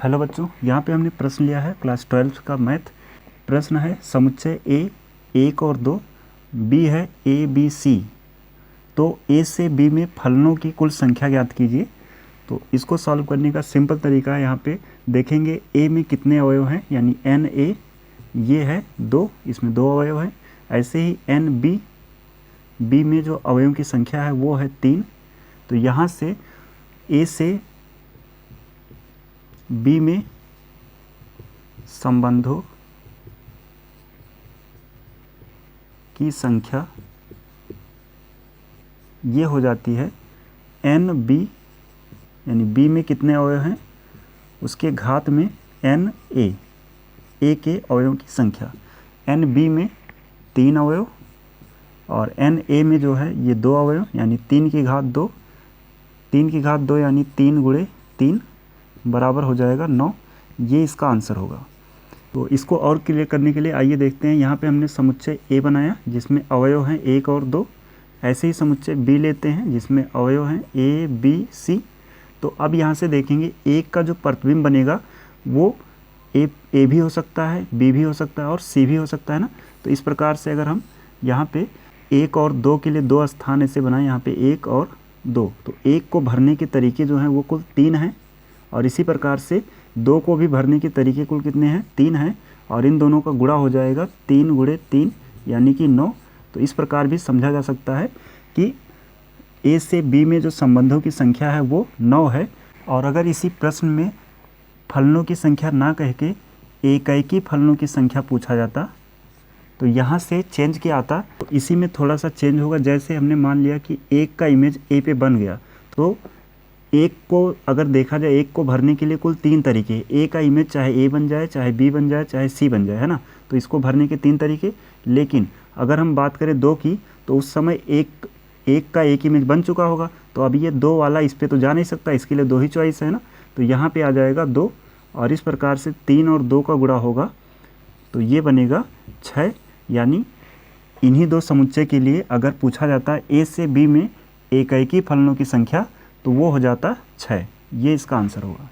Hello बच्चों, यहाँ पे हमने प्रश्न लिया है क्लास 12 का मैथ। प्रश्न है समुच्चय ए 1 और 2, बी है ए बी सी, तो ए से बी में फलनों की कुल संख्या ज्ञात कीजिए। तो इसको सॉल्व करने का सिंपल तरीका है, यहाँ पे देखेंगे ए में कितने अवयव हैं, यानी एन ए ये है 2, इसमें 2 अवयव हैं। ऐसे ही एन बी, बी में जो अवयवों की संख्या है वो है 3। तो यहाँ से ए से बी में संबंधों की संख्या ये हो जाती है एन बी, यानी बी में कितने अवयव हैं उसके घात में एन ए, ए के अवयवों की संख्या। एन बी में 3 अवयव और एन ए में जो है ये 2 अवयव, यानी 3 की घात 2, 3 की घात 2 यानी 3 गुणे 3 बराबर हो जाएगा 9। ये इसका आंसर होगा। तो इसको और क्लियर करने के लिए आइए देखते हैं। यहाँ पे हमने समुच्चय ए बनाया जिसमें अवयव हैं 1 और 2। ऐसे ही समुच्चय बी लेते हैं जिसमें अवयव हैं ए बी सी। तो अब यहाँ से देखेंगे एक का जो प्रतिबिंब बनेगा वो ए भी हो सकता है, बी भी हो सकता है और सी भी हो सकता है ना। तो इस प्रकार से अगर हम यहाँ पे 1 और 2 के लिए 2 स्थान ऐसे बनाएं, यहाँ पे 1 और 2, तो 1 को भरने के तरीके जो हैं वो कुल 3 हैं, और इसी प्रकार से 2 को भी भरने के तरीके कुल कितने हैं, 3 हैं, और इन दोनों का गुणा हो जाएगा 3 गुणे 3 यानी कि 9। तो इस प्रकार भी समझा जा सकता है कि ए से बी में जो संबंधों की संख्या है वो 9 है। और अगर इसी प्रश्न में फलनों की संख्या ना कह के एकाएकी फलनों की संख्या पूछा जाता तो यहाँ से चेंज क्या आता, तो इसी में थोड़ा सा चेंज होगा। जैसे हमने मान लिया कि 1 का इमेज ए पे बन गया, तो 1 को अगर देखा जाए 1 को भरने के लिए कुल 3 तरीके, ए का इमेज चाहे ए बन जाए, चाहे बी बन जाए, चाहे सी बन जाए, है ना। तो इसको भरने के 3 तरीके। लेकिन अगर हम बात करें 2 की, तो उस समय एक का एक इमेज बन चुका होगा, तो अब ये 2 वाला इस पर तो जा नहीं सकता, इसके लिए 2 ही चॉइस है ना। तो यहाँ पे आ जाएगा 2, और इस प्रकार से 3 और 2 का गुणा होगा तो ये बनेगा 6। यानी इन्हीं 2 समुच्चय के लिए अगर पूछा जाता है ए से बी में एकाएकी फलनों की संख्या, तो वो हो जाता 6। ये इसका आंसर होगा।